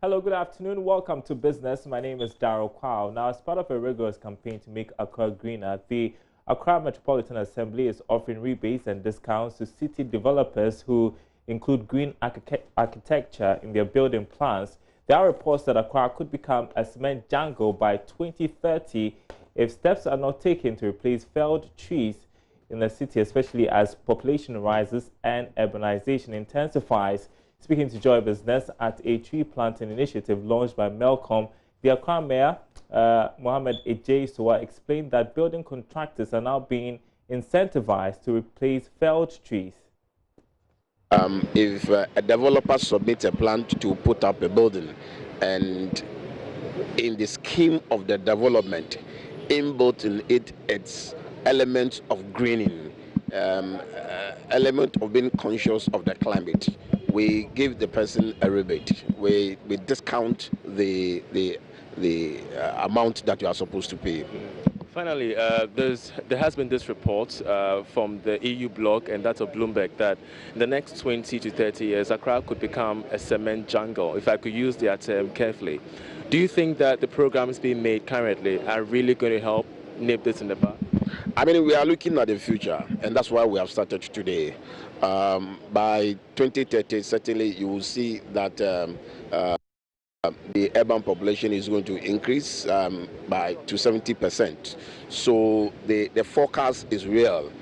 Hello, good afternoon. Welcome to Business. My name is Darryl Kwao. Now, as part of a rigorous campaign to make Accra greener, the Accra Metropolitan Assembly is offering rebates and discounts to city developers who include green architecture in their building plans. There are reports that Accra could become a cement jungle by 2030 if steps are not taken to replace felled trees in the city, especially as population rises and urbanization intensifies. Speaking to Joy Business at a tree planting initiative launched by Melcom, the Accra Mayor, Mohammed Ejay Soa, explained that building contractors are now being incentivized to replace felled trees. If a developer submits a plan to put up a building, and in the scheme of the development, inbuilt in it, it's elements of greening, element of being conscious of the climate. We give the person a rebate. We discount the amount that you are supposed to pay. Finally, there has been this report from the EU blog and that of Bloomberg that in the next 20 to 30 years, Accra could become a cement jungle, if I could use that term carefully. Do you think that the programs being made currently are really going to help nip this in the bud? I mean, we are looking at the future, and that's why we have started today. By 2030, certainly you will see that the urban population is going to increase to 70%. So the forecast is real.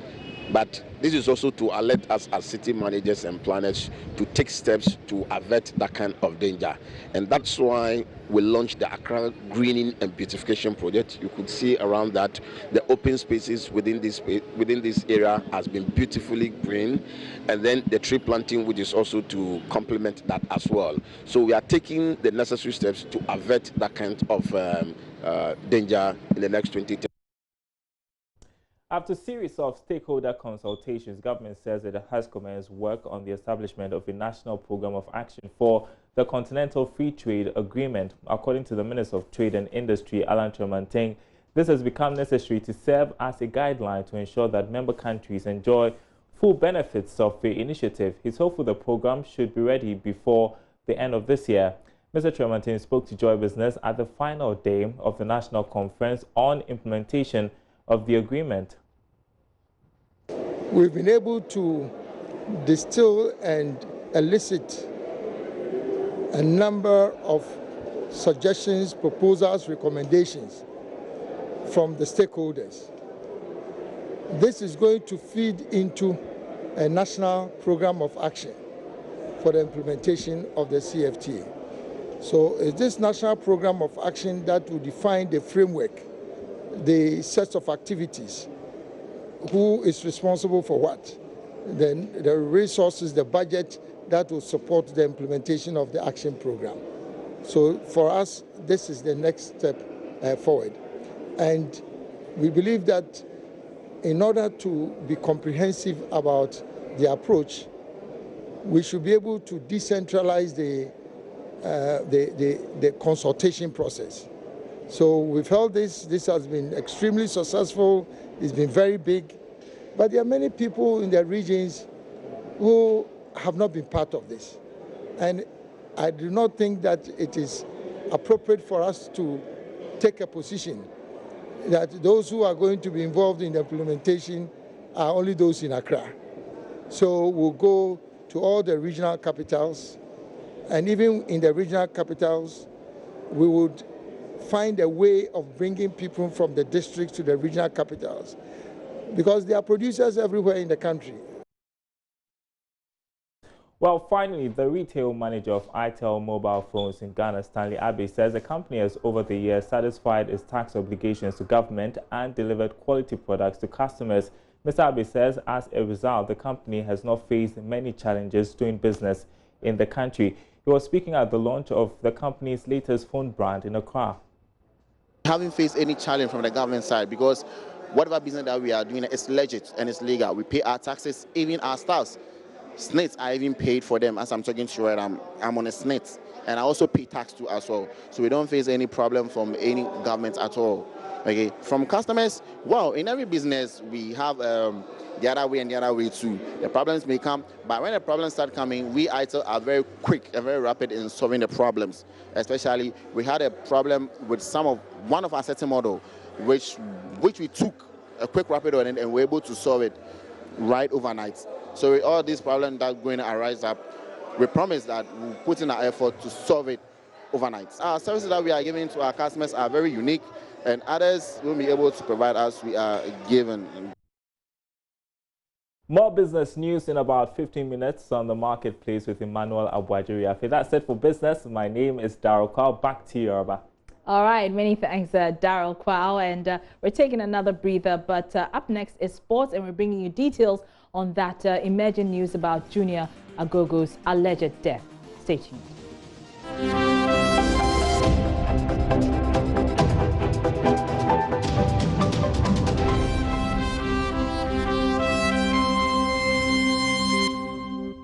But this is also to alert us as city managers and planners to take steps to avert that kind of danger. And that's why we launched the Accra Greening and Beautification Project. You could see around that the open spaces within this area has been beautifully green. And then the tree planting, which is also to complement that as well. So we are taking the necessary steps to avert that kind of danger in the next 20 years. After a series of stakeholder consultations, government says it has commenced work on the establishment of a national program of action for the Continental Free Trade Agreement. According to the Minister of Trade and Industry, Alan Tremantin, this has become necessary to serve as a guideline to ensure that member countries enjoy full benefits of the initiative. He's hopeful the program should be ready before the end of this year. Mr. Tremantin spoke to Joy Business at the final day of the National Conference on implementation of the agreement. We've been able to distill and elicit a number of suggestions, proposals, recommendations from the stakeholders. This is going to feed into a national program of action for the implementation of the CFTA. So it's this national program of action that will define the framework, the sets of activities, who is responsible for what, then the resources, the budget that will support the implementation of the action program. So for us, this is the next step forward. And we believe that in order to be comprehensive about the approach, we should be able to decentralize the consultation process. So we've held this has been extremely successful, it's been very big, but there are many people in the regions who have not been part of this. And I do not think that it is appropriate for us to take a position that those who are going to be involved in the implementation are only those in Accra. So we'll go to all the regional capitals, and even in the regional capitals, we would find a way of bringing people from the districts to the regional capitals, because there are producers everywhere in the country. Well, finally, the retail manager of ITEL mobile phones in Ghana, Stanley Abbey, says the company has over the years satisfied its tax obligations to government and delivered quality products to customers. Mr. Abbey says as a result, the company has not faced many challenges doing business in the country. He was speaking at the launch of the company's latest phone brand in Accra. We haven't faced any challenge from the government side because whatever business that we are doing is legit and it's legal. We pay our taxes, even our staffs. SNITs are even paid for them. As I'm talking to you, I'm on a SNIT. and I also pay tax too as well. So we don't face any problem from any government at all. Okay, from customers, well, in every business we have the other way and the other way too. The problems may come, but when the problems start coming, we ITIL are very quick and very rapid in solving the problems. Especially, we had a problem with one of our setting model, which we took a quick rapid on it and we're able to solve it right overnight. So with all these problems that are going to arise up, we promise that we'll put in our effort to solve it overnight. Our services that we are giving to our customers are very unique, and others will be able to provide us we are given. More business news in about 15 minutes on the marketplace with Emmanuel Abuajiri. That's it for business. My name is Daryl Kwao. Back to you, Yoruba. All right, many thanks, Daryl Kwao. And we're taking another breather, but up next is sports, and we're bringing you details on that emerging news about Junior Agogo's alleged death. Stay tuned.